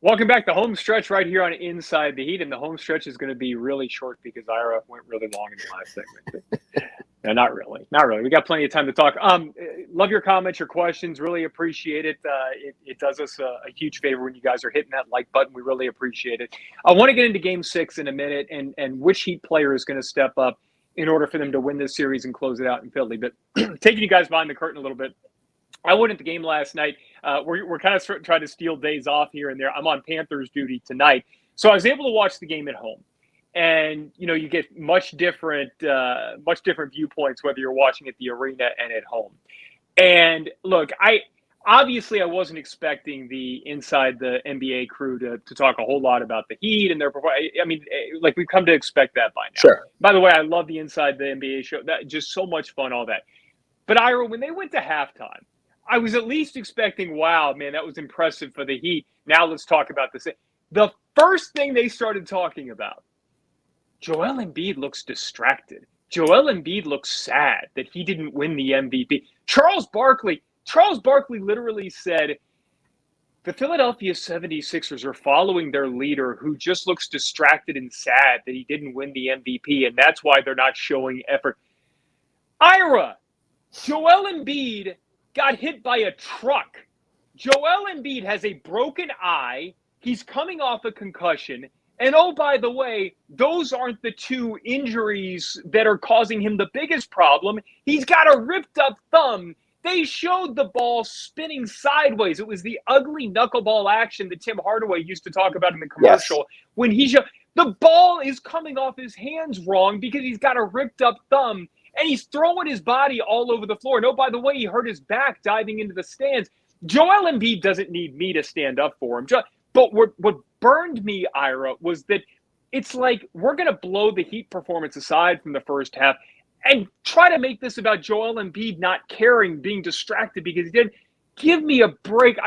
Welcome back. The home stretch right here on Inside the Heat, and the home stretch is going to be really short because Ira went really long in the last segment. No, not really. Not really. We got plenty of time to talk. Love your comments, your questions. Really appreciate it. It does us a huge favor when you guys are hitting that like button. We really appreciate it. I want to get into Game 6 in a minute and which Heat player is going to step up in order for them to win this series and close it out in Philly. But taking you guys behind the curtain a little bit, I went at the game last night. We're kind of trying to steal days off here and there. I'm on Panthers duty tonight. So I was able to watch the game at home. And, you get much different viewpoints, whether you're watching at the arena and at home. And look, I wasn't expecting the inside the NBA crew to talk a whole lot about the Heat and their performance. I mean, like we've come to expect that by now. Sure. By the way, I love the Inside the NBA show. That just so much fun, all that. But Ira, when they went to halftime, I was at least expecting, wow, man, that was impressive for the Heat. Now let's talk about this. The first thing they started talking about, Joel Embiid looks distracted. Joel Embiid looks sad that he didn't win the MVP. Charles Barkley literally said, the Philadelphia 76ers are following their leader who just looks distracted and sad that he didn't win the MVP, and that's why they're not showing effort. Ira, Joel Embiid got hit by a truck. Joel Embiid has a broken eye. He's coming off a concussion. And oh, by the way, those aren't the two injuries that are causing him the biggest problem. He's got a ripped up thumb. They showed the ball spinning sideways. It was the ugly knuckleball action that Tim Hardaway used to talk about in the commercial. Yes. When the ball is coming off his hands wrong because he's got a ripped up thumb. And he's throwing his body all over the floor. And oh, by the way, he hurt his back diving into the stands. Joel Embiid doesn't need me to stand up for him. But what burned me, Ira, was that it's like we're going to blow the Heat performance aside from the first half and try to make this about Joel Embiid not caring, being distracted because he didn't. Give me a break.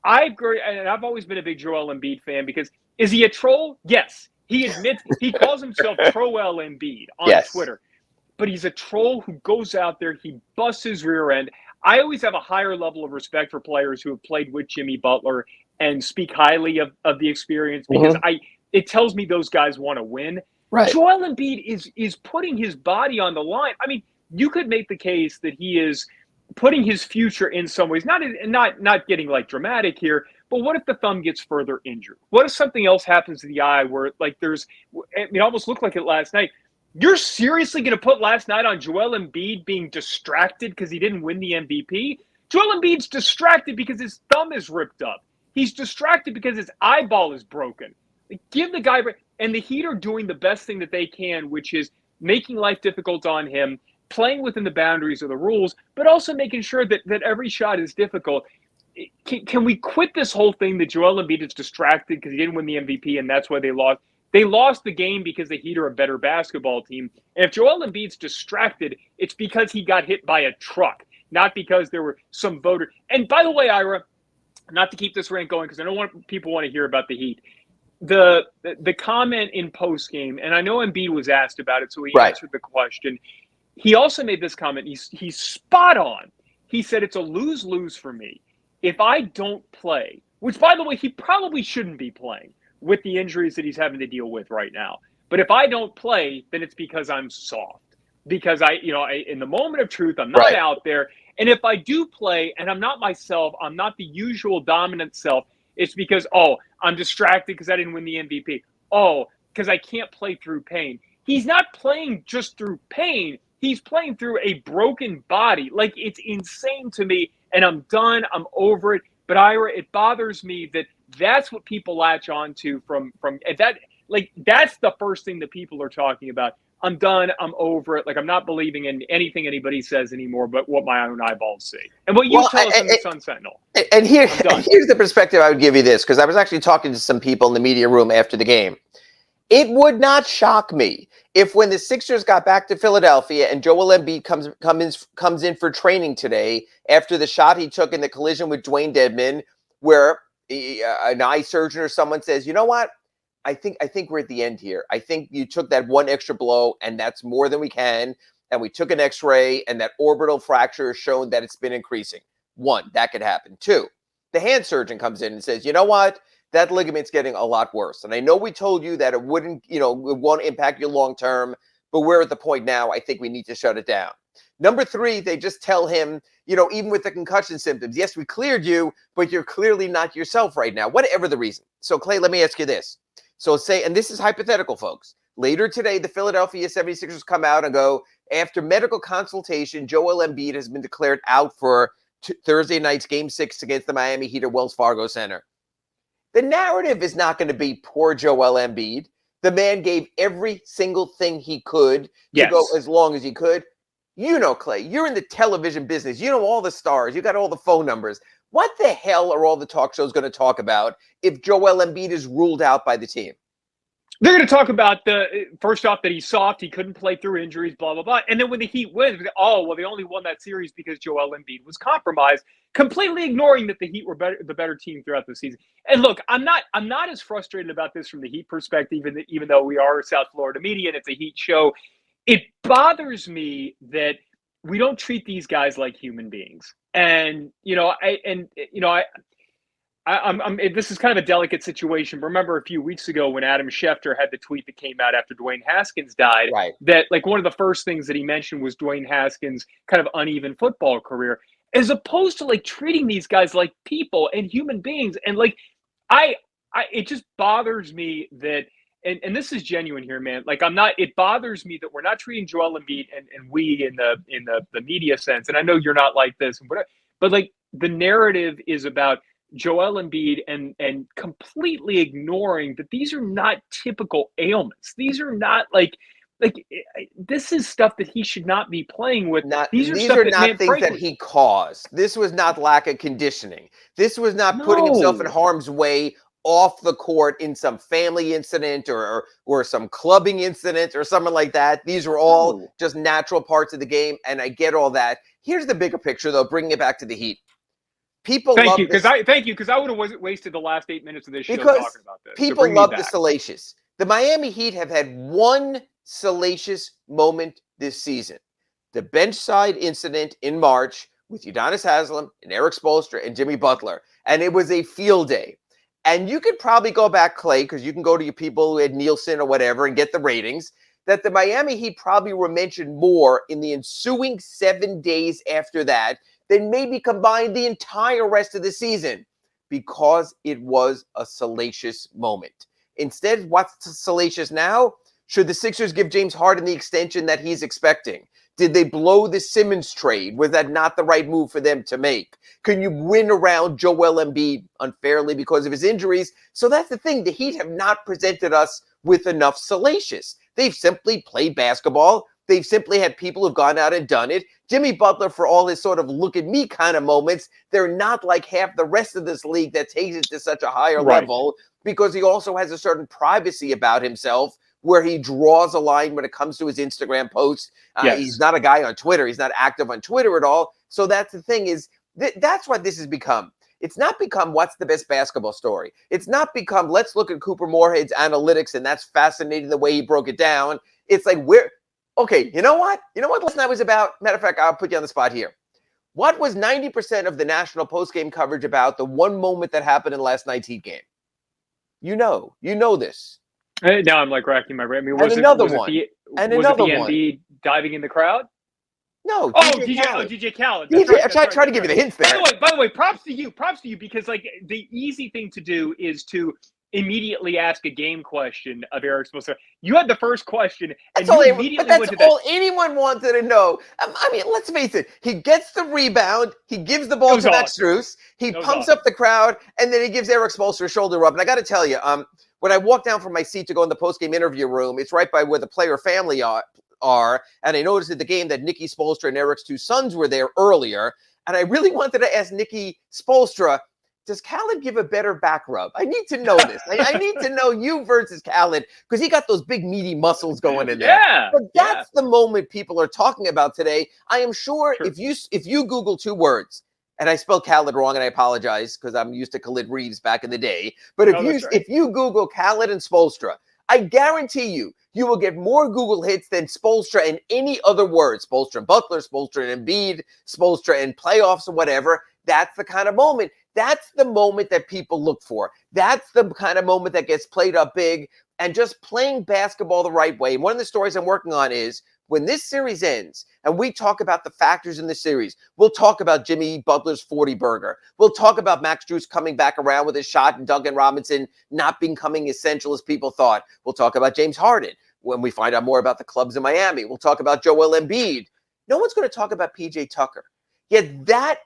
I agree, and I've always been a big Joel Embiid fan because is he a troll? Yes. He admits he calls himself Troel Embiid on Twitter. But he's a troll who goes out there, he busts his rear end. I always have a higher level of respect for players who have played with Jimmy Butler and speak highly of the experience because it tells me those guys want to win. Right. Joel Embiid is putting his body on the line. I mean, you could make the case that he is putting his future in some ways, not getting like dramatic here, but what if the thumb gets further injured? What if something else happens to the eye where like it almost looked like it last night. You're seriously going to put last night on Joel Embiid being distracted because he didn't win the MVP? Joel Embiid's distracted because his thumb is ripped up. He's distracted because his eyeball is broken. Give the guy – and the Heat are doing the best thing that they can, which is making life difficult on him, playing within the boundaries of the rules, but also making sure that every shot is difficult. Can we quit this whole thing that Joel Embiid is distracted because he didn't win the MVP and that's why they lost? They lost the game because the Heat are a better basketball team. And if Joel Embiid's distracted, it's because he got hit by a truck, not because there were some voter. And by the way, Ira, not to keep this rant going because I don't want people want to hear about the Heat. The comment in postgame, and I know Embiid was asked about it, so he answered the question. He also made this comment. He's spot on. He said it's a lose-lose for me. If I don't play, which, by the way, he probably shouldn't be playing with the injuries that he's having to deal with right now. But if I don't play, then it's because I'm soft. Because in the moment of truth, I'm not out there. And if I do play and I'm not myself, I'm not the usual dominant self, it's because, I'm distracted because I didn't win the MVP. Because I can't play through pain. He's not playing just through pain. He's playing through a broken body. Like, it's insane to me. And I'm done. I'm over it. But Ira, it bothers me that that's what people latch on to from that. Like, that's the first thing that people are talking about. I'm done. I'm over it. Like, I'm not believing in anything anybody says anymore, but what my own eyeballs see. And what you tell us in the Sun Sentinel. And here's the perspective I would give you this, because I was actually talking to some people in the media room after the game. It would not shock me if when the Sixers got back to Philadelphia and Joel Embiid comes in for training today after the shot he took in the collision with Dwayne Dedmon, where an eye surgeon or someone says, you know what? I think we're at the end here. I think you took that one extra blow, and that's more than we can. And we took an X-ray, and that orbital fracture has shown that it's been increasing. One, that could happen. Two, the hand surgeon comes in and says, you know what? that ligament's getting a lot worse. And I know we told you that it wouldn't, it won't impact you long term, but we're at the point now, I think we need to shut it down. Number 3, they just tell him, even with the concussion symptoms, yes, we cleared you, but you're clearly not yourself right now, whatever the reason. So, Clay, let me ask you this. So say, and this is hypothetical, folks. Later today, the Philadelphia 76ers come out and go, after medical consultation, Joel Embiid has been declared out for Thursday night's Game 6 against the Miami Heat at Wells Fargo Center. The narrative is not going to be poor Joel Embiid. The man gave every single thing he could to go as long as he could. Clay, you're in the television business. You know all the stars. You got all the phone numbers. What the hell are all the talk shows going to talk about if Joel Embiid is ruled out by the team? They're going to talk about first off, that he's soft. He couldn't play through injuries, blah, blah, blah. And then when the Heat wins, they only won that series because Joel Embiid was compromised, completely ignoring that the Heat were the better team throughout the season. And look, I'm not as frustrated about this from the Heat perspective, even though we are South Florida media and it's a Heat show. It bothers me that we don't treat these guys like human beings. And, this is kind of a delicate situation. Remember a few weeks ago when Adam Schefter had the tweet that came out after Dwayne Haskins died, right, that one of the first things that he mentioned was Dwayne Haskins' kind of uneven football career, as opposed to treating these guys like people and human beings. And it just bothers me that, and this is genuine here, man. It bothers me that we're not treating Joel Embiid and we in the media sense. And I know you're not like this, but the narrative is about Joel Embiid and completely ignoring that these are not typical ailments. These are not this is stuff that he should not be playing with. These are not things that he caused. This was not lack of conditioning. This was not putting himself in harm's way off the court in some family incident or some clubbing incident or something like that. These were all just natural parts of the game, and I get all that. Here's the bigger picture, though, bringing it back to the Heat. Thank you, because I would have wasted the last 8 minutes of this show talking about this. People love the salacious. The Miami Heat have had one salacious moment this season. The bench side incident in March with Udonis Haslem and Eric Spoelstra and Jimmy Butler. And it was a field day. And you could probably go back, Clay, because you can go to your people who had Nielsen or whatever and get the ratings, that the Miami Heat probably were mentioned more in the ensuing 7 days after that than maybe combined the entire rest of the season, because it was a salacious moment. Instead, what's salacious now? Should the Sixers give James Harden the extension that he's expecting? Did they blow the Simmons trade? Was that not the right move for them to make? Can you win around Joel Embiid unfairly because of his injuries? So that's the thing. The Heat have not presented us with enough salacious. They've simply played basketball. They've simply had people who've gone out and done it. Jimmy Butler, for all his sort of look at me kind of moments, they're not like half the rest of this league that takes it to such a higher level, because he also has a certain privacy about himself where he draws a line when it comes to his Instagram posts. He's not a guy on Twitter. He's not active on Twitter at all. So that's the thing is, that's what this has become. It's not become what's the best basketball story. It's not become let's look at Cooper Moorhead's analytics and that's fascinating the way he broke it down. It's like okay, you know what? You know what last night was about? Matter of fact, I'll put you on the spot here. What was 90% of the national postgame coverage about the one moment that happened in last night's Heat game? You know this. Now I'm racking my brain. I mean, was another it one. the Embiid diving in the crowd? No, DJ Khaled. I try to give you the hints there. By the way, props to you, because the easy thing to do is to immediately ask a game question of Eric Spoelstra. You had the first question, and you immediately went to that. That's all anyone wanted to know. I mean, let's face it. He gets the rebound. He gives the ball to Max Strus. He pumps up the crowd, and then he gives Eric Spoelstra a shoulder rub. And I got to tell you, when I walk down from my seat to go in the postgame interview room, it's right by where the player family are. And I noticed at the game that Nicky Spoelstra and Eric's two sons were there earlier. And I really wanted to ask Nicky Spoelstra, does Khaled give a better back rub? I need to know this. I need to know you versus Khaled, because he got those big meaty muscles going in there. Yeah, but that's the moment people are talking about today. I am sure if you Google two words, and I spelled Khaled wrong, and I apologize because I'm used to Khalid Reeves back in the day. But if you Google Khaled and Spoelstra, I guarantee you will get more Google hits than Spoelstra and any other word. Spoelstra and Butler, Spoelstra and Embiid, Spoelstra and playoffs or whatever. That's the kind of moment. That's the moment that people look for. That's the kind of moment that gets played up big, and just playing basketball the right way. And one of the stories I'm working on is when this series ends and we talk about the factors in the series, we'll talk about Jimmy Butler's 40 burger. We'll talk about Max Strus coming back around with his shot and Duncan Robinson not becoming essential as people thought. We'll talk about James Harden when we find out more about the clubs in Miami. We'll talk about Joel Embiid. No one's going to talk about PJ Tucker. Yet that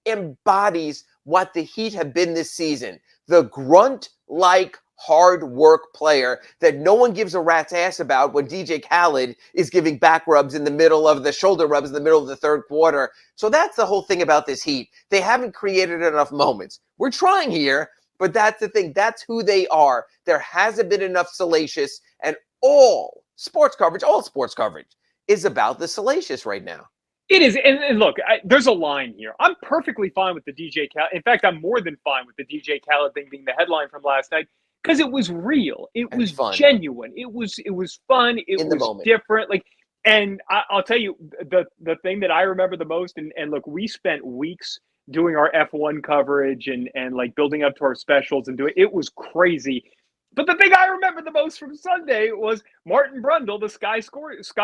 embodies what the Heat have been this season. The grunt-like hard work player that no one gives a rat's ass about when DJ Khaled is giving back rubs in the middle of the shoulder rubs in the middle of the third quarter. So that's the whole thing about this Heat. They haven't created enough moments. We're trying here, but that's the thing. That's who they are. There hasn't been enough salacious, and all sports coverage is about the salacious right now. It is. And look, there's a line here. I'm perfectly fine with the DJ Khaled. In fact, I'm more than fine with the DJ Khaled thing being the headline from last night because it was real. It was fun. Genuine. It was fun. It was different. And I'll tell you, the thing that I remember the most, and look, we spent weeks doing our F1 coverage and like building up to our specials and doing it was crazy. But the thing I remember the most from Sunday was Martin Brundle, the Sky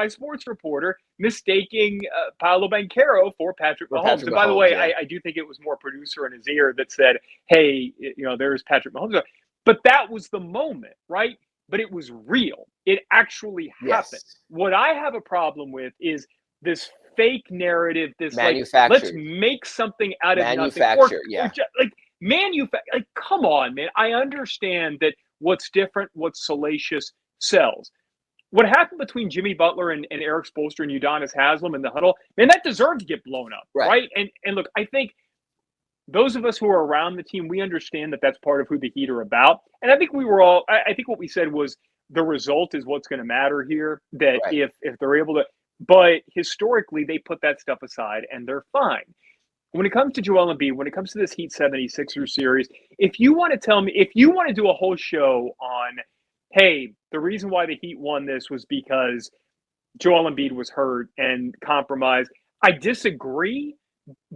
Sports reporter, mistaking Paolo Banchero for Patrick Mahomes. And by the way, I do think it was more producer in his ear that said, hey, there's Patrick Mahomes. But that was the moment, right? But it was real. It actually happened. Yes. What I have a problem with is this fake narrative, this let's make something out of nothing. Come on, man. I understand that what's different, what's salacious sells. What happened between Jimmy Butler and Eric Spoelstra and Udonis Haslem in the huddle, man, that deserved to get blown up, right? And look, I think those of us who are around the team, we understand that that's part of who the Heat are about. And I think I think what we said was the result is what's going to matter here, that if they're able to, but historically they put that stuff aside and they're fine. When it comes to Joel Embiid, when it comes to this Heat 76ers series, if you want to do a whole show on, hey, the reason why the Heat won this was because Joel Embiid was hurt and compromised, I disagree,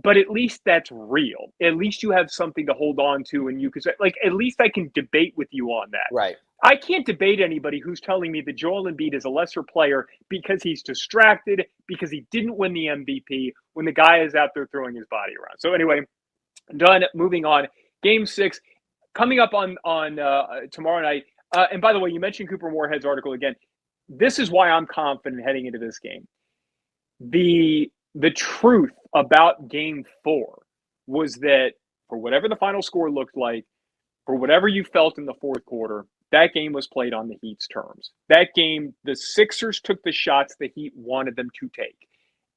but at least that's real. At least you have something to hold on to, and you can say, at least I can debate with you on that. Right. I can't debate anybody who's telling me that Joel Embiid is a lesser player because he's distracted, because he didn't win the MVP when the guy is out there throwing his body around. So anyway, done. Moving on. Game 6 coming up on tomorrow night. And by the way, you mentioned Cooper Moorhead's article again. This is why I'm confident heading into this game. The truth about Game 4 was that for whatever the final score looked like, for whatever you felt in the fourth quarter, that game was played on the Heat's terms. That game, the Sixers took the shots the Heat wanted them to take.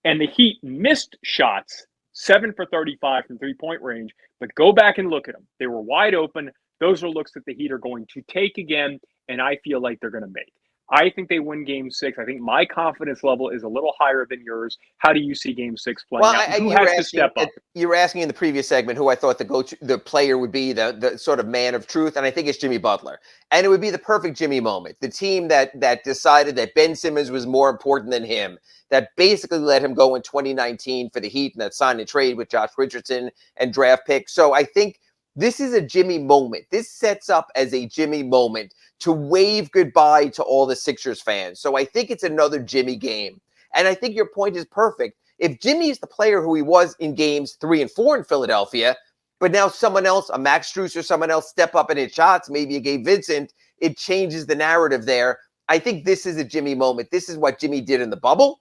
And the Heat missed shots, 7 for 35 from three-point range. But go back and look at them. They were wide open. Those are looks that the Heat are going to take again, and I feel like they're going to make. I think they win Game 6. I think my confidence level is a little higher than yours. How do you see Game 6 playing out? Who has to step up? You were asking in the previous segment who I thought the player would be, the sort of man of truth, and I think it's Jimmy Butler. And it would be the perfect Jimmy moment. The team that decided that Ben Simmons was more important than him, that basically let him go in 2019 for the Heat, and that sign and trade with Josh Richardson and draft pick. So I think this is a Jimmy moment. This sets up as a Jimmy moment to wave goodbye to all the Sixers fans. So I think it's another Jimmy game. And I think your point is perfect. If Jimmy is the player who he was in games 3 and 4 in Philadelphia, but now someone else, a Max Strus or someone else, step up and hit shots, maybe a Gabe Vincent, it changes the narrative there. I think this is a Jimmy moment. This is what Jimmy did in the bubble.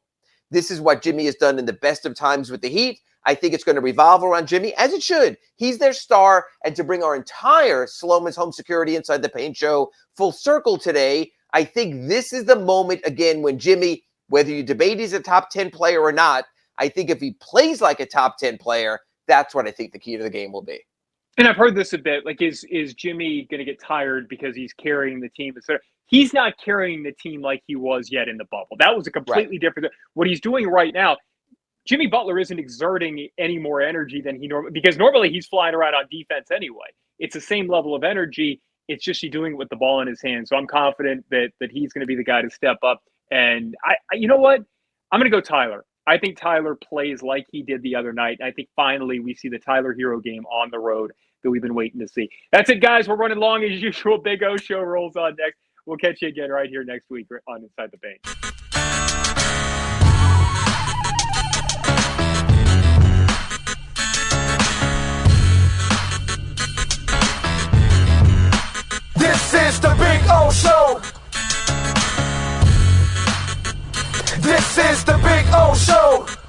This is what Jimmy has done in the best of times with the Heat. I think it's going to revolve around Jimmy, as it should. He's their star. And to bring our entire Slomin's Home Security Inside the Paint show full circle today, I think this is the moment, again, when Jimmy, whether you debate he's a top 10 player or not, I think if he plays like a top 10 player, that's what I think the key to the game will be. And I've heard this a bit, is Jimmy going to get tired because he's carrying the team? He's not carrying the team like he was yet in the bubble. That was a completely different. What he's doing right now, Jimmy Butler isn't exerting any more energy than he normally, because normally he's flying around on defense anyway. It's the same level of energy. It's just he's doing it with the ball in his hand. So I'm confident that he's going to be the guy to step up. And you know what? I'm going to go Tyler. I think Tyler plays like he did the other night. I think finally we see the Tyler Hero game on the road. that we've been waiting to see. That's it, guys. We're running long as usual. Big O Show rolls on next. We'll catch you again right here next week on Inside the Paint. This is the Big O Show. This is the Big O Show.